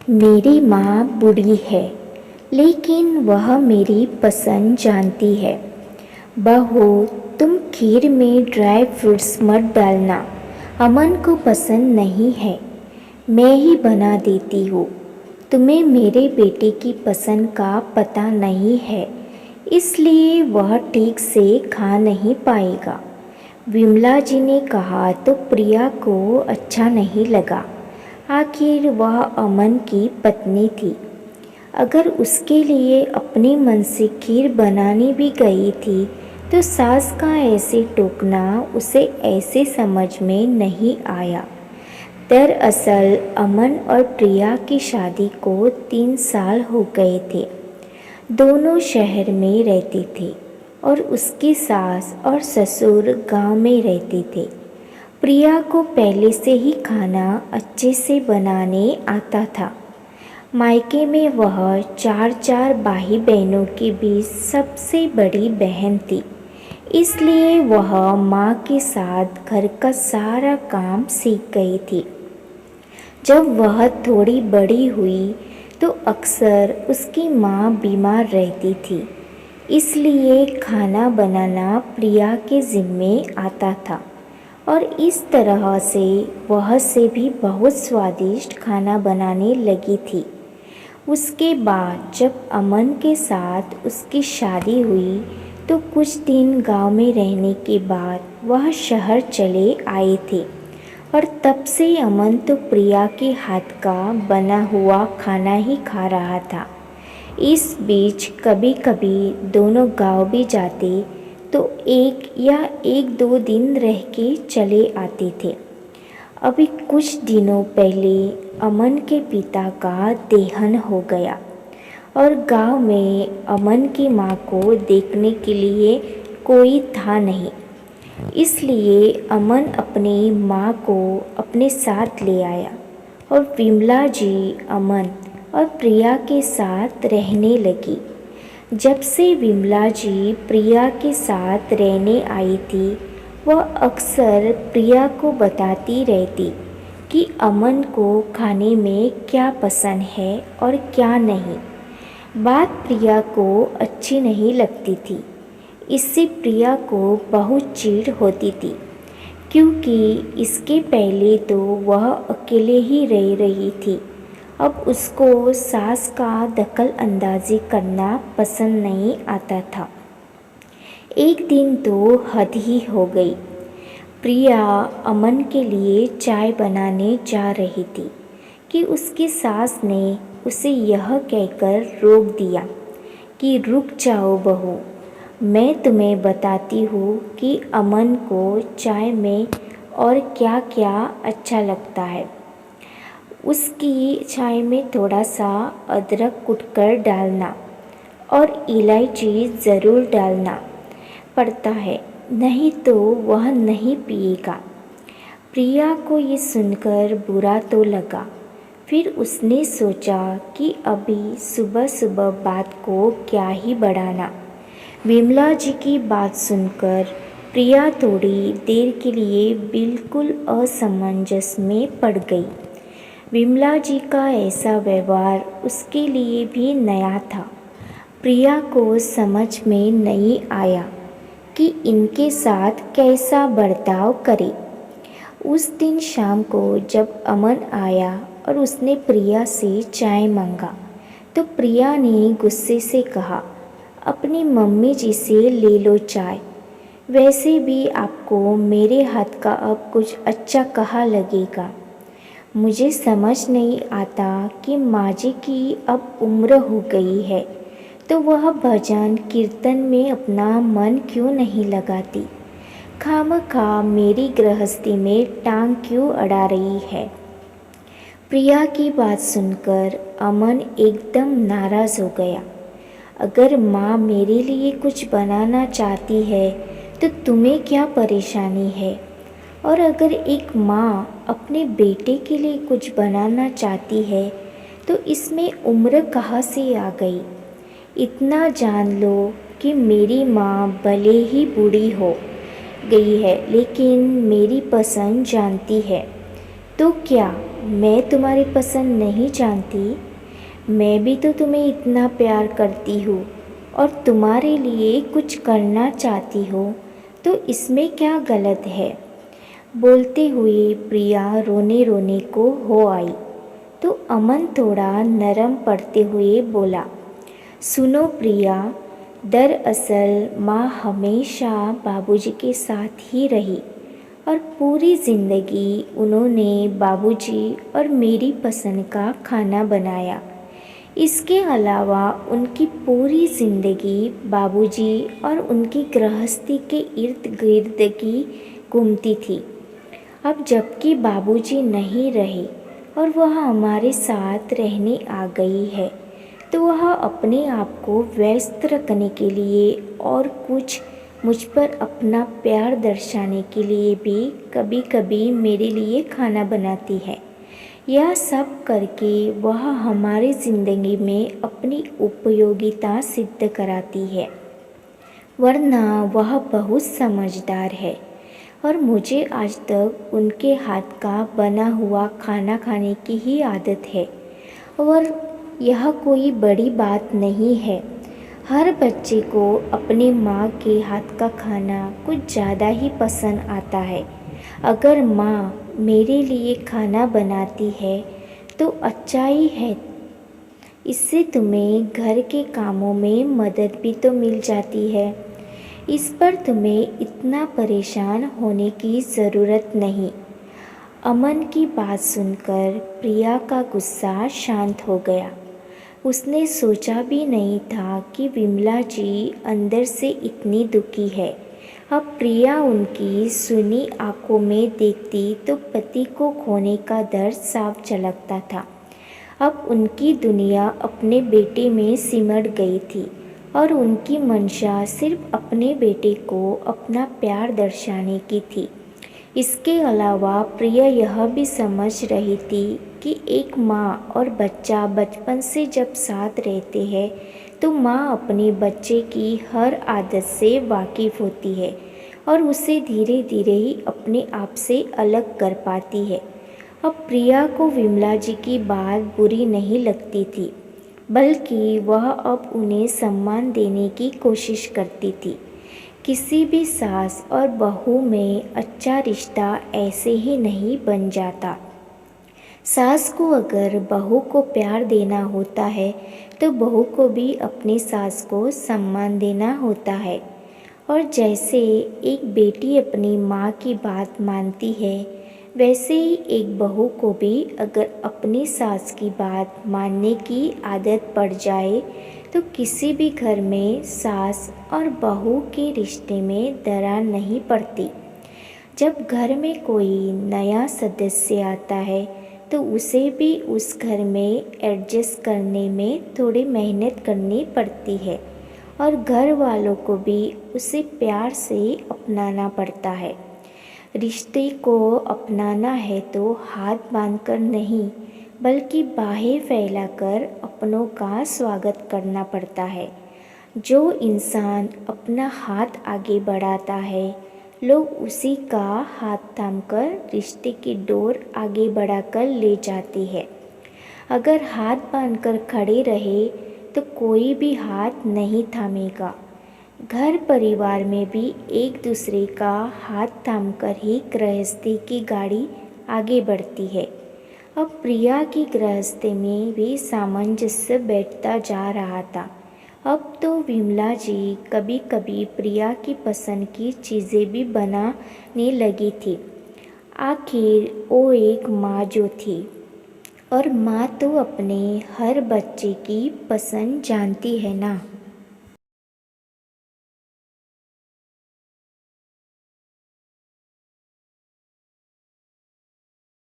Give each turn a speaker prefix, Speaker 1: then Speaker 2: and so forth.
Speaker 1: मेरी माँ बूढ़ी है, लेकिन वह मेरी पसंद जानती है। बहू, तुम खीर में ड्राई फ्रूट्स मत डालना, अमन को पसंद नहीं है। मैं ही बना देती हूँ। तुम्हें मेरे बेटे की पसंद का पता नहीं है, इसलिए वह ठीक से खा नहीं पाएगा। विमला जी ने कहा तो प्रिया को अच्छा नहीं लगा। आखिर वह अमन की पत्नी थी। अगर उसके लिए अपने मन से खीर बनानी भी गई थी तो सास का ऐसे टोकना उसे ऐसे समझ में नहीं आया। दरअसल अमन और प्रिया की शादी को 3 साल हो गए थे। दोनों शहर में रहते थे और उसकी सास और ससुर गांव में रहते थे। प्रिया को पहले से ही खाना अच्छे से बनाने आता था। मायके में वह 4 भाई बहनों के बीच सबसे बड़ी बहन थी, इसलिए वह माँ के साथ घर का सारा काम सीख गई थी। जब वह थोड़ी बड़ी हुई तो अक्सर उसकी माँ बीमार रहती थी, इसलिए खाना बनाना प्रिया के ज़िम्मे आता था और इस तरह से वह से भी बहुत स्वादिष्ट खाना बनाने लगी थी। उसके बाद जब अमन के साथ उसकी शादी हुई तो कुछ दिन गांव में रहने के बाद वह शहर चले आए थे और तब से अमन तो प्रिया के हाथ का बना हुआ खाना ही खा रहा था। इस बीच कभी कभी दोनों गांव भी जाते तो 1 या 2 दिन रह के चले आते थे। अभी कुछ दिनों पहले अमन के पिता का देहांत हो गया और गांव में अमन की मां को देखने के लिए कोई था नहीं, इसलिए अमन अपनी मां को अपने साथ ले आया और विमला जी अमन और प्रिया के साथ रहने लगी। जब से विमला जी प्रिया के साथ रहने आई थी, वह अक्सर प्रिया को बताती रहती कि अमन को खाने में क्या पसंद है और क्या नहीं। बात प्रिया को अच्छी नहीं लगती थी। इससे प्रिया को बहुत चिढ़ होती थी, क्योंकि इसके पहले तो वह अकेले ही रह रही थी। अब उसको सास का दखल अंदाजी करना पसंद नहीं आता था। एक दिन तो हद ही हो गई। प्रिया अमन के लिए चाय बनाने जा रही थी कि उसकी सास ने उसे यह कहकर रोक दिया कि रुक जाओ बहू, मैं तुम्हें बताती हूँ कि अमन को चाय में और क्या क्या अच्छा लगता है। उसकी चाय में थोड़ा सा अदरक कुटकर डालना और इलायची ज़रूर डालना पड़ता है, नहीं तो वह नहीं पिएगा। प्रिया को ये सुनकर बुरा तो लगा। फिर उसने सोचा कि अभी सुबह सुबह बात को क्या ही बढ़ाना। विमला जी की बात सुनकर प्रिया थोड़ी देर के लिए बिल्कुल असमंजस में पड़ गई। विमला जी का ऐसा व्यवहार उसके लिए भी नया था। प्रिया को समझ में नहीं आया कि इनके साथ कैसा बर्ताव करे। उस दिन शाम को जब अमन आया और उसने प्रिया से चाय मांगा तो प्रिया ने गुस्से से कहा, अपनी मम्मी जी से ले लो चाय। वैसे भी आपको मेरे हाथ का अब कुछ अच्छा कहाँ लगेगा। मुझे समझ नहीं आता कि माँ जी की अब उम्र हो गई है तो वह भजन कीर्तन में अपना मन क्यों नहीं लगाती। खामखा मेरी गृहस्थी में टांग क्यों अड़ा रही है। प्रिया की बात सुनकर अमन एकदम नाराज़ हो गया। अगर माँ मेरे लिए कुछ बनाना चाहती है तो तुम्हें क्या परेशानी है, और अगर एक माँ अपने बेटे के लिए कुछ बनाना चाहती है तो इसमें उम्र कहाँ से आ गई। इतना जान लो कि मेरी माँ भले ही बूढ़ी हो गई है लेकिन मेरी पसंद जानती है। तो क्या मैं तुम्हारी पसंद नहीं जानती? मैं भी तो तुम्हें इतना प्यार करती हूँ और तुम्हारे लिए कुछ करना चाहती हो, तो इसमें क्या गलत है? बोलते हुए प्रिया रोने रोने को हो आई तो अमन थोड़ा नरम पड़ते हुए बोला, सुनो प्रिया, दरअसल माँ हमेशा बाबूजी के साथ ही रही और पूरी ज़िंदगी उन्होंने बाबूजी और मेरी पसंद का खाना बनाया। इसके अलावा उनकी पूरी ज़िंदगी बाबूजी और उनकी गृहस्थी के इर्द गिर्द की घूमती थी। अब जबकि बाबूजी नहीं रहे और वह हमारे साथ रहने आ गई है, तो वह अपने आप को व्यस्त रखने के लिए और कुछ मुझ पर अपना प्यार दर्शाने के लिए भी कभी कभी मेरे लिए खाना बनाती है। यह सब करके वह हमारी ज़िंदगी में अपनी उपयोगिता सिद्ध कराती है, वरना वह बहुत समझदार है और मुझे आज तक उनके हाथ का बना हुआ खाना खाने की ही आदत है और यह कोई बड़ी बात नहीं है। हर बच्चे को अपनी माँ के हाथ का खाना कुछ ज़्यादा ही पसंद आता है। अगर माँ मेरे लिए खाना बनाती है तो अच्छा ही है, इससे तुम्हें घर के कामों में मदद भी तो मिल जाती है। इस पर तुम्हें इतना परेशान होने की ज़रूरत नहीं। अमन की बात सुनकर प्रिया का गुस्सा शांत हो गया। उसने सोचा भी नहीं था कि विमला जी अंदर से इतनी दुखी है। अब प्रिया उनकी सुनी आंखों में देखती तो पति को खोने का दर्द साफ झलकता था। अब उनकी दुनिया अपने बेटे में सिमट गई थी और उनकी मंशा सिर्फ अपने बेटे को अपना प्यार दर्शाने की थी। इसके अलावा प्रिया यह भी समझ रही थी कि एक माँ और बच्चा बचपन से जब साथ रहते हैं तो माँ अपने बच्चे की हर आदत से वाकिफ़ होती है और उसे धीरे धीरे ही अपने आप से अलग कर पाती है। अब प्रिया को विमला जी की बात बुरी नहीं लगती थी, बल्कि वह अब उन्हें सम्मान देने की कोशिश करती थी। किसी भी सास और बहू में अच्छा रिश्ता ऐसे ही नहीं बन जाता। सास को अगर बहू को प्यार देना होता है तो बहू को भी अपनी सास को सम्मान देना होता है। और जैसे एक बेटी अपनी माँ की बात मानती है, वैसे ही एक बहू को भी अगर अपनी सास की बात मानने की आदत पड़ जाए तो किसी भी घर में सास और बहू के रिश्ते में दरार नहीं पड़ती। जब घर में कोई नया सदस्य आता है तो उसे भी उस घर में एडजस्ट करने में थोड़ी मेहनत करनी पड़ती है और घर वालों को भी उसे प्यार से अपनाना पड़ता है। रिश्ते को अपनाना है तो हाथ बांधकर नहीं, बल्कि बाहें फैलाकर अपनों का स्वागत करना पड़ता है। जो इंसान अपना हाथ आगे बढ़ाता है, लोग उसी का हाथ थामकर रिश्ते की डोर आगे बढ़ाकर ले जाती है। अगर हाथ बांधकर खड़े रहे तो कोई भी हाथ नहीं थामेगा। घर परिवार में भी एक दूसरे का हाथ थामकर ही गृहस्थी की गाड़ी आगे बढ़ती है। अब प्रिया की गृहस्थी में भी सामंजस्य बैठता जा रहा था। अब तो विमला जी कभी कभी प्रिया की पसंद की चीज़ें भी बनाने लगी थी। आखिर वो एक माँ जो थी, और माँ तो अपने हर बच्चे की पसंद जानती है ना।